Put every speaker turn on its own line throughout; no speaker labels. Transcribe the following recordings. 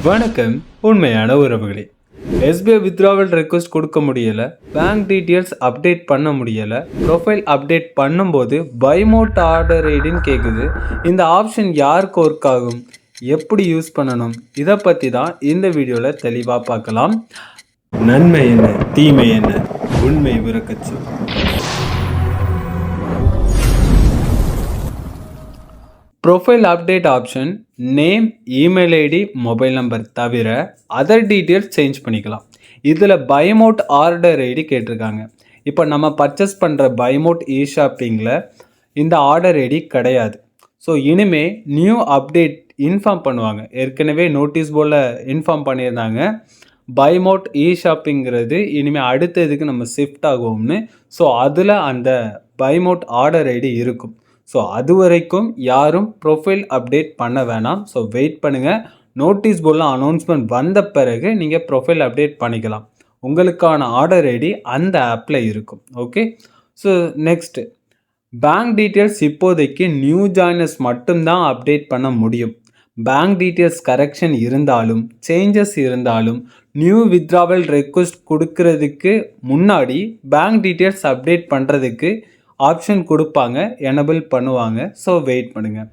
வணக்கம். உண்மையான உறவுகளே, எஸ்பிஐ வித்ட்ராவல் ரெக்வஸ்ட் கொடுக்க முடியல, பேங்க் டீட்டெயில்ஸ் அப்டேட் பண்ண முடியல, ப்ரொஃபைல் அப்டேட் பண்ணும்போது பை மோட் ஆர்டர் ஐடின்னு கேட்குது. இந்த ஆப்ஷன் யாருக்கு ஒர்க் ஆகும், எப்படி யூஸ் பண்ணணும், இதை பற்றி தான் இந்த வீடியோவில் தெளிவாக பார்க்கலாம். நன்மை என்ன, தீமை என்ன, உண்மை விரக்கச்சு. Profile update option name, email ID, mobile number தவிர அதர் டீட்டெயில்ஸ் சேஞ்ச் பண்ணிக்கலாம். இதில் பைமோட் ஆர்டர் ஐடி கேட்டிருக்காங்க. இப்போ நம்ம பர்ச்சேஸ் பண்ணுற பைமோட் ஷாப்பிங்கில் இந்த ஆர்டர் ஐடி கிடையாது. ஸோ இனிமேல் நியூ அப்டேட் இன்ஃபார்ம் பண்ணுவாங்க. ஏற்கனவே நோட்டீஸ் போர்டில் இன்ஃபார்ம் பண்ணியிருந்தாங்க, பைமோட் ஷாப்பிங்கிறது இனிமேல் அடுத்ததுக்கு நம்ம ஷிஃப்ட் ஆகுவோம்னு. ஸோ அதில் அந்த பைமோட் ஆர்டர் ஐடி இருக்கும். ஸோ அது வரைக்கும் யாரும் ப்ரொஃபைல் அப்டேட் பண்ண வேணாம். ஸோ வெயிட் பண்ணுங்கள். நோட்டீஸ் போர்டில் அனௌன்ஸ்மெண்ட் வந்த பிறகு நீங்கள் ப்ரொஃபைல் அப்டேட் பண்ணிக்கலாம். உங்களுக்கான ஆர்டர் ஐடி அந்த ஆப்பில் இருக்கும். Okay. So next, bank details இப்போதைக்கு நியூ ஜாயினர்ஸ் மட்டும்தான் அப்டேட் பண்ண முடியும். பேங்க் டீட்டெயில்ஸ் கரெக்ஷன் இருந்தாலும், சேஞ்சஸ் இருந்தாலும், நியூ வித்ட்ராவல் ரெக்வஸ்ட் கொடுக்கறதுக்கு முன்னாடி பேங்க் டீட்டெயில்ஸ் அப்டேட் பண்ணுறதுக்கு ஆப்ஷன் கொடுப்பாங்க, எனபிள் பண்ணுவாங்க. ஸோ வெயிட் பண்ணுங்கள்.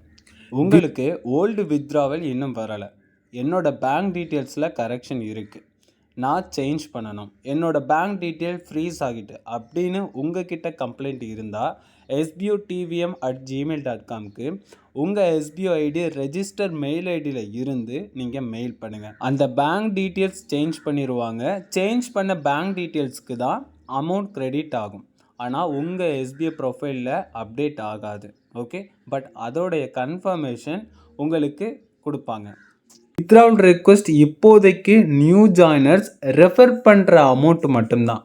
உங்களுக்கு ஓல்டு வித்ட்ராவல் இன்னும் வரலை, என்னோடய பேங்க் டீட்டெயில்ஸில் கரெக்ஷன் இருக்குது, நான் சேஞ்ச் பண்ணணும், என்னோடய பேங்க் டீட்டெயில் ஃப்ரீஸ் ஆகிட்டு அப்படின்னு உங்ககிட்ட கம்ப்ளைண்ட் இருந்தால் sbotvm@gmail.comக்கு உங்கள் எஸ்பிஓ ஐடி ரெஜிஸ்டர் மெயில் ஐடியில் இருந்து நீங்கள் மெயில் பண்ணுங்கள். அந்த பேங்க் டீட்டெயில்ஸ் சேஞ்ச் பண்ணிடுவாங்க. சேஞ்ச் பண்ண பேங்க் டீட்டெயில்ஸ்க்கு தான் அமௌண்ட் கிரெடிட் ஆகும். ஆனால் உங்கள் எஸ்பிஐ ப்ரொஃபைலில் அப்டேட் ஆகாது. ஓகே. பட் அதோடைய கன்ஃபர்மேஷன் உங்களுக்கு கொடுப்பாங்க. வித்ட்ராவல் ரெக்வஸ்ட் இப்போதைக்கு நியூ ஜாயினர்ஸ் ரெஃபர் பண்ணுற அமௌண்ட் மட்டும்தான்.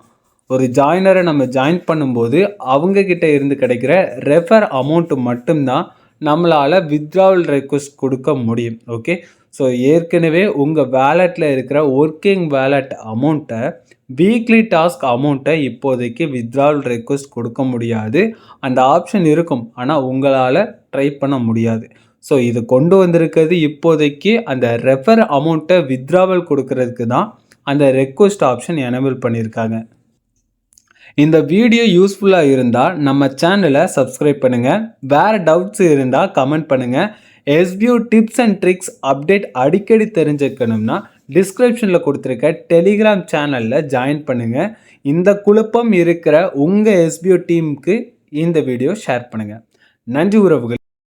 ஒரு ஜாயினரை நம்ம ஜாயின் பண்ணும்போது அவங்கக்கிட்ட இருந்து கிடைக்கிற ரெஃபர் அமௌண்ட்டு மட்டும்தான் நம்மளால் வித்ட்ராவல் ரெக்வஸ்ட் கொடுக்க முடியும். ஓகே. ஸோ ஏற்கனவே உங்கள் வேலெட்டில் இருக்கிற ஒர்க்கிங் வேலெட் அமௌண்ட்டை, வீக்லி டாஸ்க் அமௌண்ட்டை இப்போதைக்கு வித்ட்ராவல் ரெக்வஸ்ட் கொடுக்க முடியாது. அந்த ஆப்ஷன் இருக்கும், ஆனால் உங்களால் ட்ரை பண்ண முடியாது. ஸோ இது கொண்டு வந்திருக்கிறது இப்போதைக்கு அந்த ரெஃபர் அமௌண்ட்டை வித்ட்ராவல் கொடுக்கறதுக்கு தான் அந்த ரெக்வஸ்ட் ஆப்ஷன் எனேபிள் பண்ணியிருக்காங்க. இந்த வீடியோ யூஸ்ஃபுல்லாக இருந்தால் நம்ம சேனலை சப்ஸ்கிரைப் பண்ணுங்கள். வேறு டவுட்ஸ் இருந்தால் கமெண்ட் பண்ணுங்கள். SPO tips and tricks update அடிக்கடி தெரிஞ்சுக்கணும்னா டிஸ்கிரிப்ஷனில் கொடுத்துருக்க டெலிகிராம் சேனலில் ஜாயின் பண்ணுங்கள். இந்த குழப்பம் இருக்கிற உங்கள் எஸ்பிஓ டீமுக்கு இந்த வீடியோ ஷேர் பண்ணுங்கள். நன்றி உறவுகள்.